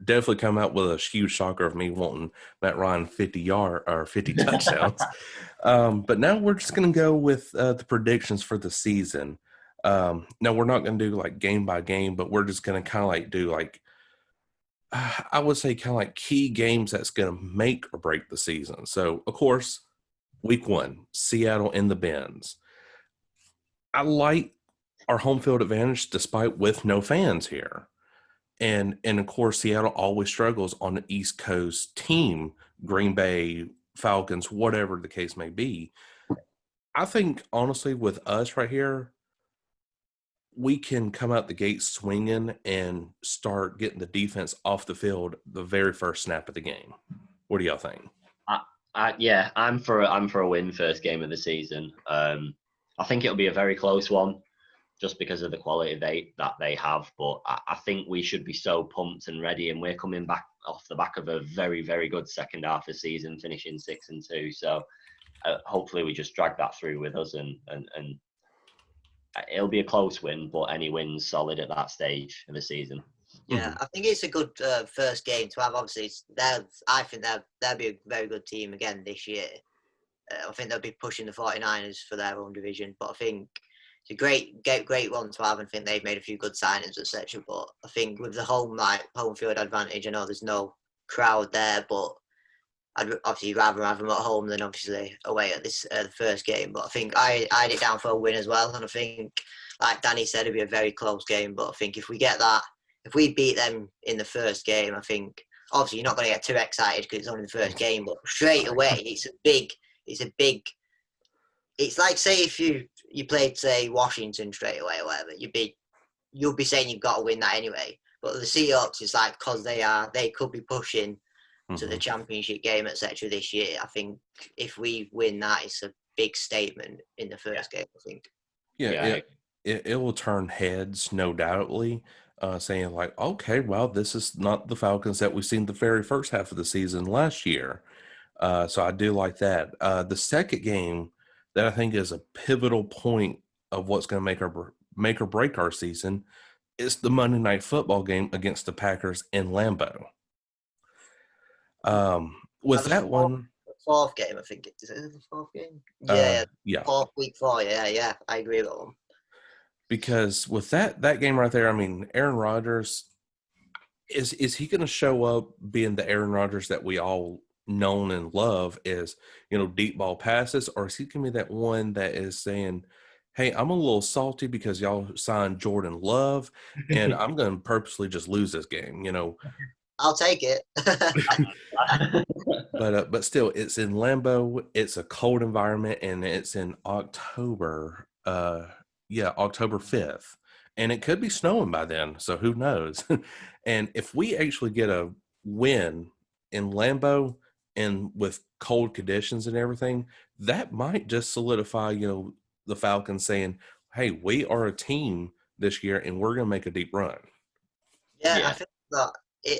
Definitely come out with a huge shocker of me wanting Matt Ryan 50 touchdowns. But now we're just going to go with the predictions for the season. Now we're not going to do like game by game, but we're just going to kind of like do like, I would say kind of like key games that's going to make or break the season. So of course, week 1, Seattle in the Benz. I like our home field advantage despite with no fans here. And of course, Seattle always struggles on the East Coast team, Green Bay, Falcons, whatever the case may be. I think, honestly, with us right here, we can come out the gate swinging and start getting the defense off the field the very first snap of the game. What do y'all think? Yeah, I'm for a win first game of the season. I think it'll be a very close one, just because of the quality that they have. But I think we should be so pumped and ready, and we're coming back off the back of a very, very good second half of the season, finishing 6-2. So hopefully we just drag that through with us, and it'll be a close win, but any win's solid at that stage of the season. Yeah, I think it's a good first game to have. Obviously, I think they'll be a very good team again this year. I think they'll be pushing the 49ers for their own division, but I think it's a great one to have, and I think they've made a few good signings, etc. But I think with the home field advantage, I know there's no crowd there, but I'd obviously rather have them at home than obviously away at this the first game. But I think I had it down for a win as well, and I think, like Danny said, it'll be a very close game. But I think if we get that, if we beat them in the first game, I think obviously you're not going to get too excited because it's only the first game, but straight away it's a big. It's like, say if you played, say, Washington straight away or whatever, you'll be saying you've got to win that anyway. But the Seahawks is like, because they could be pushing to the championship game, etc. this year. I think if we win that, it's a big statement in the first game, I think. Yeah, it will turn heads, no doubtly, saying like, okay, well, this is not the Falcons that we've seen the very first half of the season last year. So I do like that. The second game that I think is a pivotal point of what's going to make or break our season is the Monday Night Football game against the Packers in Lambeau. With that one, fourth game, I think is it the fourth game? Yeah. Week 4. Yeah, I agree with them. Because with that game right there, I mean, Aaron Rodgers, is he going to show up being the Aaron Rodgers that we all known and love, is, deep ball passes, or is he going to be that one that is saying, hey, I'm a little salty because y'all signed Jordan Love, and I'm going to purposely just lose this game, I'll take it. But still, it's in Lambeau. It's a cold environment, and it's in October. October 5th, and it could be snowing by then. So who knows? And if we actually get a win in Lambeau and with cold conditions and everything, that might just solidify, the Falcons saying, "Hey, we are a team this year, and we're going to make a deep run." Yeah, I think that.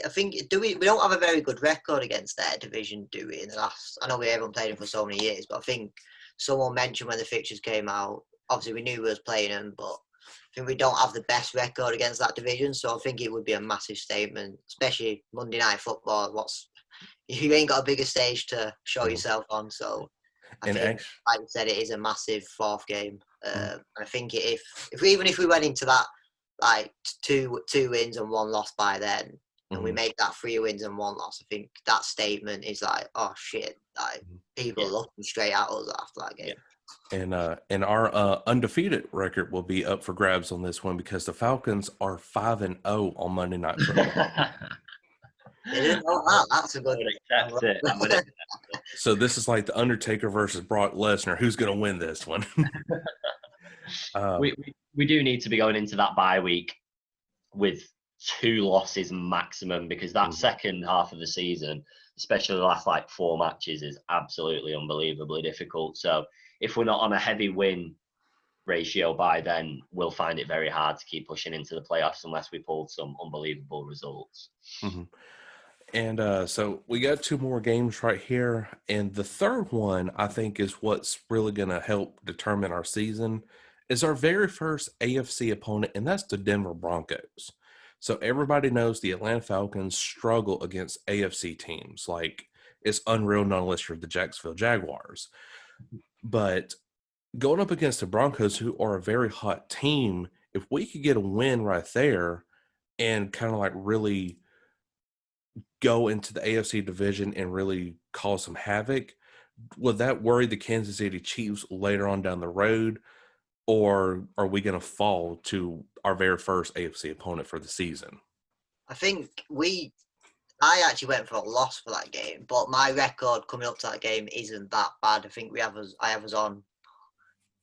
I think we don't have a very good record against their division, do we? In the last, I know we haven't played them for so many years, but I think someone mentioned when the fixtures came out. Obviously, we knew we was playing them, but I think we don't have the best record against that division. So I think it would be a massive statement, especially Monday Night Football. You ain't got a bigger stage to show yourself on. So I think, like I said, it is a massive fourth game. I think if we went into that like two wins and 1 loss by then, and we make that 3 wins and 1 loss, I think that statement is like, oh shit, like people are looking straight at us after that game. And our undefeated record will be up for grabs on this one because the Falcons are 5-0 on Monday Night Football. That's a good. I would accept it. So this is like the Undertaker versus Brock Lesnar. Who's going to win this one? We do need to be going into that bye week with 2 losses maximum, because that second half of the season, especially the last 4 matches, is absolutely unbelievably difficult. So if we're not on a heavy win ratio by then, we'll find it very hard to keep pushing into the playoffs unless we pulled some unbelievable results. And so we got 2 more games right here. And the third one, I think, is what's really going to help determine our season, is our very first AFC opponent, and that's the Denver Broncos. So everybody knows the Atlanta Falcons struggle against AFC teams. Like, it's unreal, not unless you're the Jacksonville Jaguars. But going up against the Broncos, who are a very hot team, if we could get a win right there and kind of like really go into the AFC division and really cause some havoc, would that worry the Kansas City Chiefs later on down the road? Or are we going to fall to our very first AFC opponent for the season? I think I actually went for a loss for that game, but my record coming up to that game isn't that bad. I think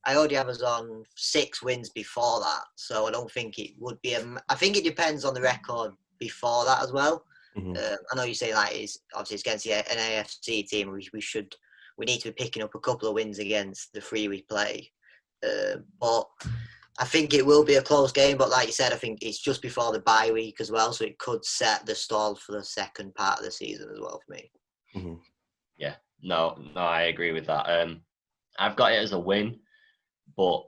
I already have us on 6 wins before that, so I don't think it would be. I think it depends on the record before that as well. Mm-hmm. I know you say like obviously it's against an AFC team. We need to be picking up a couple of wins against the 3 we play. But I think it will be a close game. But like you said, I think it's just before the bye week as well, so it could set the stall for the second part of the season as well for me. Mm-hmm. Yeah, no, I agree with that. I've got it as a win, but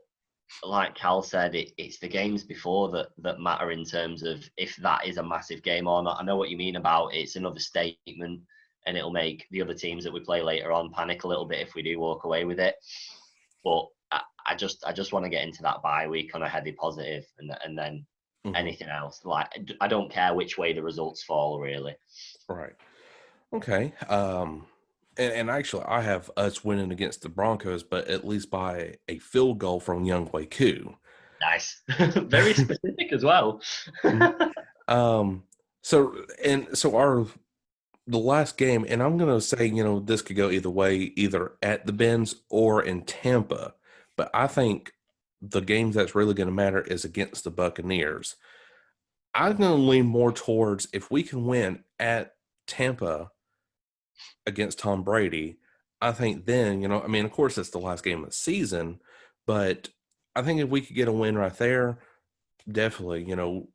like Cal said, it's the games before that matter in terms of if that is a massive game or not. I know what you mean about it's another statement, and it'll make the other teams that we play later on panic a little bit if we do walk away with it. But I just want to get into that bye week on a heavy positive, and then anything else. Like I don't care which way the results fall, really. Right. Okay. And actually, I have us winning against the Broncos, but at least by a field goal from Younghoe Koo. Nice. Very specific as well. So the last game, and I'm going to say, this could go either way, either at the Benz or in Tampa. But I think the games that's really going to matter is against the Buccaneers. I'm going to lean more towards if we can win at Tampa against Tom Brady, I think then, of course, it's the last game of the season, but I think if we could get a win right there, definitely,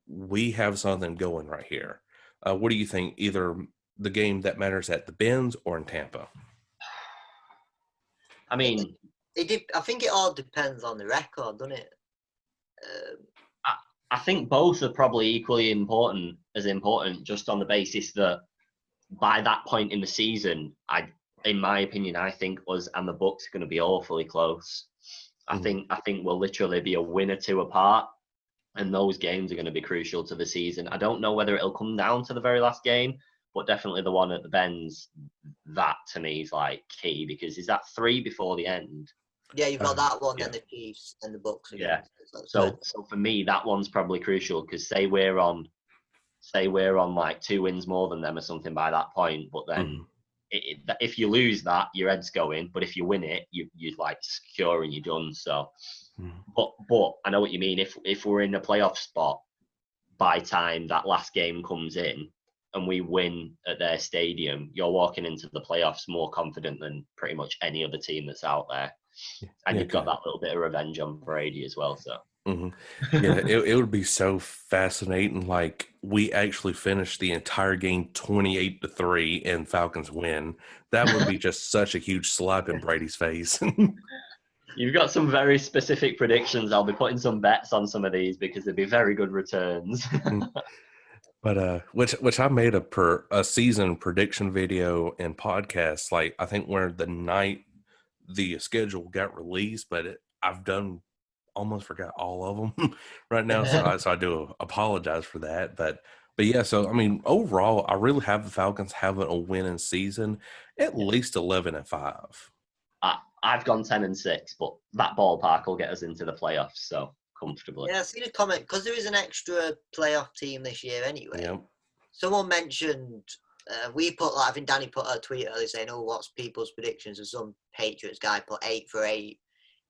we have something going right here. What do you think? Either the game that matters at the Benz or in Tampa? I mean, I think it all depends on the record, doesn't it? I think both are probably equally important, just on the basis that by that point in the season, in my opinion, I think us and the Bucs are going to be awfully close. I think we'll literally be a win or 2 apart, and those games are going to be crucial to the season. I don't know whether it'll come down to the very last game, but definitely the one at the Benz, that to me is like key, because is that 3 before the end? Yeah, you've got that one, yeah. and the Chiefs and the Bucs again. Yeah. So for me, that one's probably crucial, because say we're on like 2 wins more than them or something by that point, but then if you lose that, your head's going, but if you win it, you're like secure and you're done. So but I know what you mean. If we're in a playoff spot by time that last game comes in and we win at their stadium, you're walking into the playoffs more confident than pretty much any other team that's out there. And you've got that little bit of revenge on Brady as well. So yeah, it would be so fascinating. Like we actually finished the entire game 28-3 and Falcons win. That would be just such a huge slap in Brady's face. You've got some very specific predictions. I'll be putting some bets on some of these because they'd be very good returns. But which I made a season prediction video and podcast. Like I think where the night the schedule got released, but I've done almost forgot all of them right now, so I do apologize for that. But yeah, so I mean, overall, I really have the Falcons having a winning season, at least 11-5. I've gone 10-6, but that ballpark will get us into the playoffs, so comfortably. Yeah, I seen a comment because there is an extra playoff team this year anyway. Yep. Someone mentioned we put I think Danny put a tweet earlier saying, "Oh, what's people's predictions?" And some Patriots guy put 8 for 8,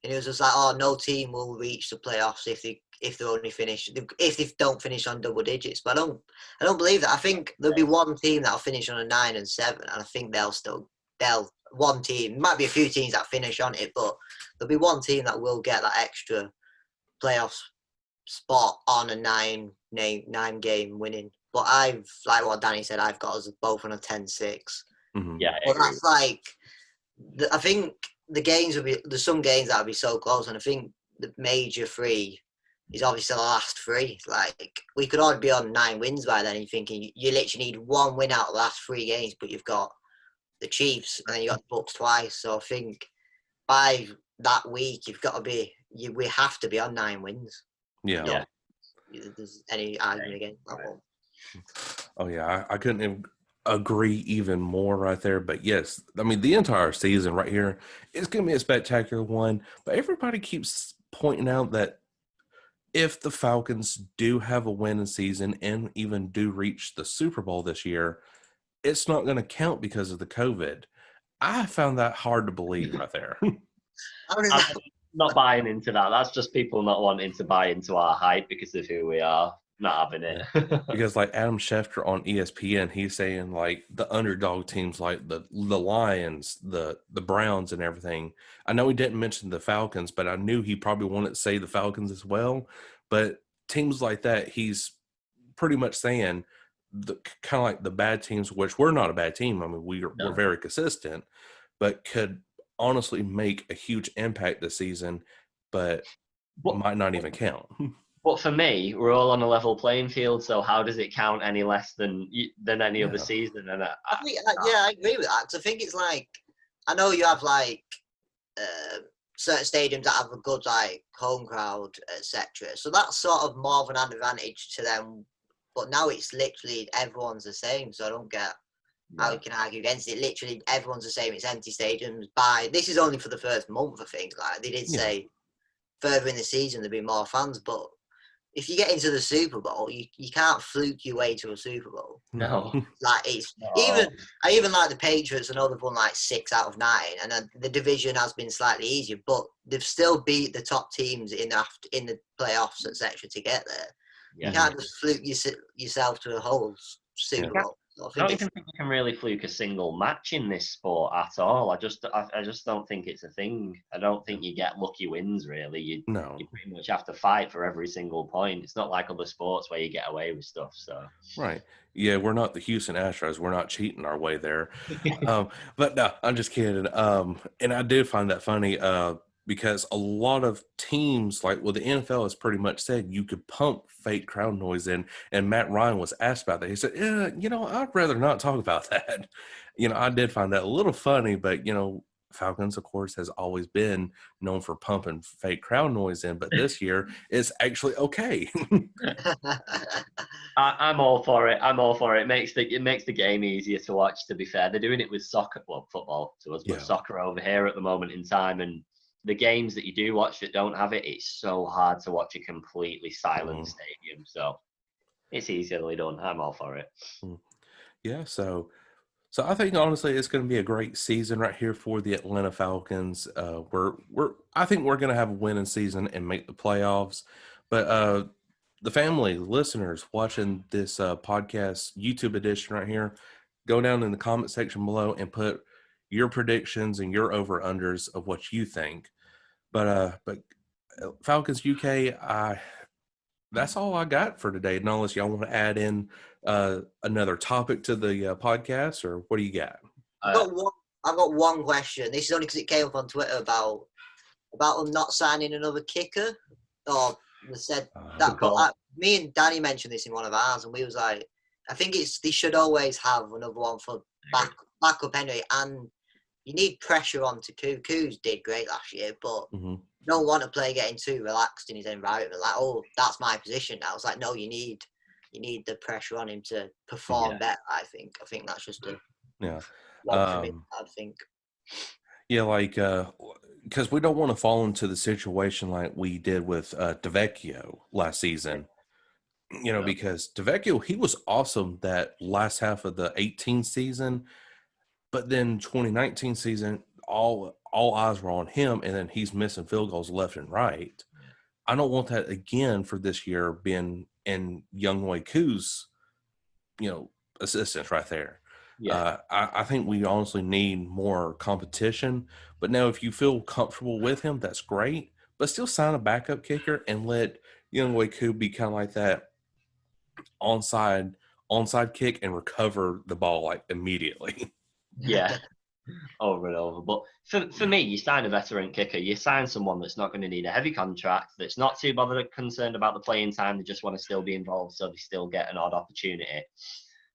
and it was just like, "Oh, no team will reach the playoffs if they don't finish on double digits." But I don't believe that. I think there'll be one team that'll finish on a 9 and 7, and I think they'll one team. Might be a few teams that finish on it, but there'll be one team that will get that extra playoff spot on a 9 game winning. But I've, like what Danny said, I've got us both on a 10-6. Yeah, but that's like, I think the games there's some games that'll be so close, and I think the major 3 is obviously the last 3. Like we could already be on 9 wins by then. And you're thinking you literally need 1 win out of the last 3 games, but you've got the Chiefs and then you got the Bucs twice. So I think by that week you've got to be. We have to be on 9 wins. Yeah. Yeah. There's any argument against that one. Oh yeah, I couldn't agree even more right there. But yes, I mean the entire season right here is going to be a spectacular one. But everybody keeps pointing out that if the Falcons do have a winning season and even do reach the Super Bowl this year, it's not going to count because of the COVID. I found that hard to believe right there. How does I'm that? not buying into that. That's just people not wanting to buy into our hype because of who we are. Not having it. Because like Adam Schefter on ESPN, he's saying like the underdog teams like the Lions, the Browns and everything. I know he didn't mention the Falcons, but I knew he probably wanted to say the Falcons as well. But teams like that, he's pretty much saying the kind of like the bad teams, which we're not a bad team. I mean, we're very consistent, but could honestly make a huge impact this season, but might not even count. But for me, we're all on a level playing field. So how does it count any less than any other Yeah. season? And I think, I agree with that. Because I think it's like, I know you have like certain stadiums that have a good like home crowd, etc. So that's sort of more of an advantage to them. But now it's literally everyone's the same. So I don't get how you can argue against it. Literally everyone's the same. It's empty stadiums. This is only for the first month, I think. Like they did say further in the season there'd be more fans, but if you get into the Super Bowl, you can't fluke your way to a Super Bowl. No. Like it's No. I even like the Patriots. I know they've won like 6 out of 9, and the division has been slightly easier, but they've still beat the top teams in the playoffs, etc. to get there. Yeah. You can't just fluke yourself to a whole Super Bowl. I don't even think you can really fluke a single match in this sport at all. I just don't think it's a thing. I don't think you get lucky wins really. You pretty much have to fight for every single point. It's not like other sports where you get away with stuff. So Right. Yeah, we're not the Houston Astros. We're not cheating our way there. But no, I'm just kidding. And I did find that funny because a lot of teams, like, well, the NFL has pretty much said you could pump fake crowd noise in. And Matt Ryan was asked about that. He said, yeah, I'd rather not talk about that. I did find that a little funny, but, Falcons, of course, has always been known for pumping fake crowd noise in, but this year it's actually okay. I'm all for it. I'm all for it. It makes the game easier to watch. To be fair, they're doing it with soccer, well, football to us, but soccer over here at the moment in time. And the games that you do watch that don't have it, it's so hard to watch a completely silent stadium. So it's easily done. I'm all for it. Yeah, so I think honestly it's going to be a great season right here for the Atlanta Falcons. I think we're going to have a winning season and make the playoffs. But the family listeners watching this podcast YouTube edition right here, go down in the comment section below and put your predictions and your over unders of what you think. But Falcons UK, that's all I got for today. Unless y'all want to add in another topic to the podcast, or what do you got? I've got one question. This is only because it came up on Twitter about them not signing another kicker. Or they said that. But me and Danny mentioned this in one of ours, and we was like, I think they should always have another one for backup anyway. And you need pressure on to Koo. Koo's did great last year, but you don't want a player getting too relaxed in his environment. Like, oh, that's my position now. It's like, no, you need the pressure on him to perform better. I think that's just one for me. I think. Yeah, like because we don't want to fall into the situation like we did with DeVecchio last season. Because DeVecchio, he was awesome that last half of the 18 season, but then 2019 season, all eyes were on him, and then he's missing field goals left and right. I don't want that again for this year, being in Younghoe Koo's, assistance right there. Yeah. I think we honestly need more competition. But now, if you feel comfortable with him, that's great. But still sign a backup kicker and let Younghoe Koo be kind of like that onside kick and recover the ball like immediately. Yeah. Over and over. But for me, you sign a veteran kicker, you sign someone that's not going to need a heavy contract, that's not too concerned about the playing time, they just want to still be involved so they still get an odd opportunity.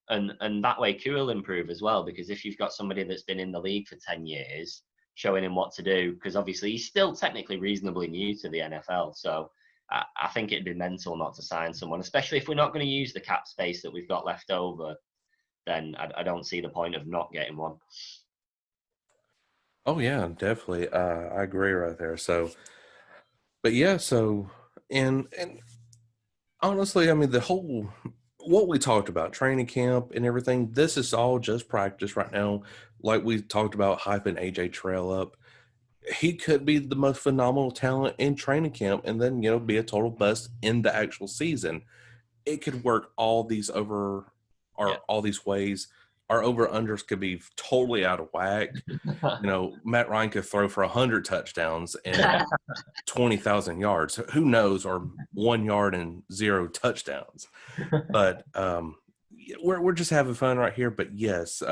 And that way Koo will improve as well, because if you've got somebody that's been in the league for 10 years showing him what to do, because obviously he's still technically reasonably new to the NFL. So I think it'd be mental not to sign someone, especially if we're not going to use the cap space that we've got left over. Then I don't see the point of not getting one. Oh yeah, definitely. I agree right there. So, but yeah, so and honestly, I mean, the whole what we talked about, training camp and everything, this is all just practice right now. Like we talked about hyping AJ Trail up. He could be the most phenomenal talent in training camp and then, be a total bust in the actual season. It could work all these all these ways. Our over unders could be totally out of whack. Matt Ryan could throw for 100 touchdowns and 20,000 yards. Who knows? Or 1 yard and 0 touchdowns. But we're just having fun right here. But yes,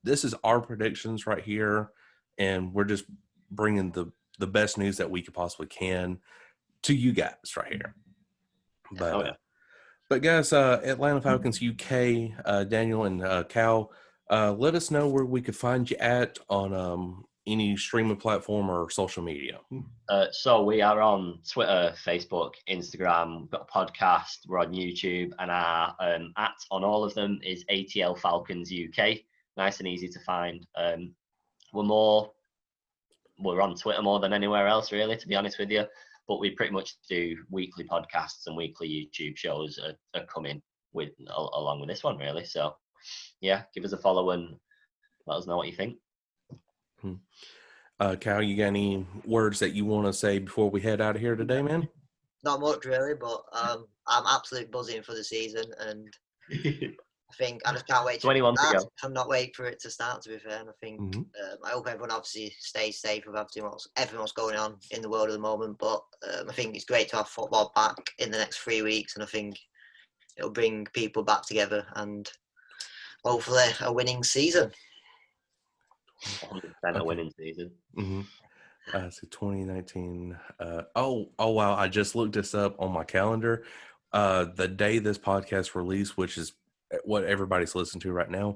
this is our predictions right here, and we're just bringing the best news that we could possibly can to you guys right here. But but guys, Atlanta Falcons UK, Daniel and Cal, let us know where we could find you at on any streaming platform or social media. So we are on Twitter, Facebook, Instagram. We've got a podcast. We're on YouTube, and our @ on all of them is ATLFalconsUK. Nice and easy to find. We're on Twitter more than anywhere else, really, to be honest with you. But we pretty much do weekly podcasts and weekly YouTube shows are coming with along with this one, really. So, yeah, give us a follow and let us know what you think. Cal, you got any words that you want to say before we head out of here today, man? Not much really, but I'm absolutely buzzing for the season, and I think I just can't wait to 21 to go. I'm not waiting for it to start, to be fair. And I think I hope everyone obviously stays safe with everything what's going on in the world at the moment. But I think it's great to have football back in the next 3 weeks, and I think it'll bring people back together and hopefully a winning season. 100% a winning season. So 2019. Oh wow! I just looked this up on my calendar. The day this podcast released, which is what everybody's listening to right now,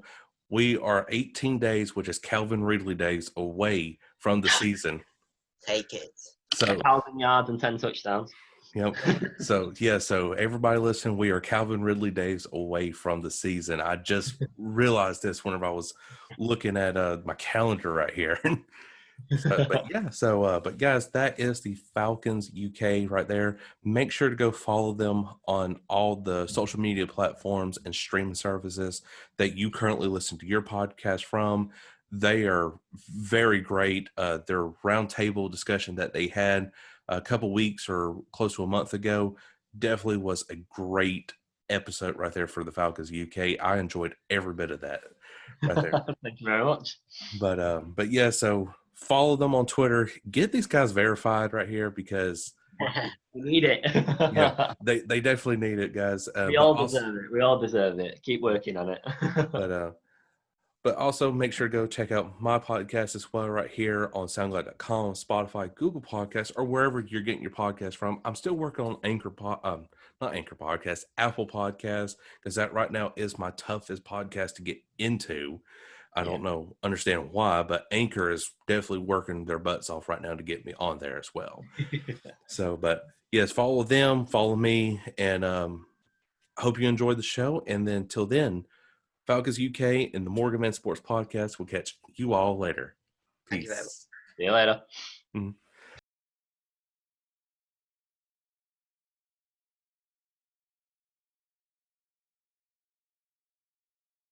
we are 18 days, which is Calvin Ridley days, away from the season. Take it. So 1,000 yards and 10 touchdowns. Yep. So everybody listen, we are Calvin Ridley days away from the season. I just realized this whenever I was looking at my calendar right here. But guys, that is the Falcons UK right there. Make sure to go follow them on all the social media platforms and streaming services that you currently listen to your podcast from. They are very great. Their roundtable discussion that they had a couple weeks or close to a month ago definitely was a great episode right there for the Falcons UK. I enjoyed every bit of that right there. Thank you very much. But yeah, so follow them on Twitter. Get these guys verified right here because we need it. Yeah, they definitely need it, guys. We all deserve it. We all deserve it. Keep working on it. But also make sure to go check out my podcast as well right here on SoundCloud.com, Spotify, Google Podcasts, or wherever you're getting your podcast from. I'm still working on Apple Podcasts, because that right now is my toughest podcast to get into. I don't understand why, but Anchor is definitely working their butts off right now to get me on there as well. But yes, follow them, follow me, and I hope you enjoyed the show. And then till then, Falcons UK and the Morgan Man Sports Podcast will catch you all later. Peace. See you later. Mm-hmm.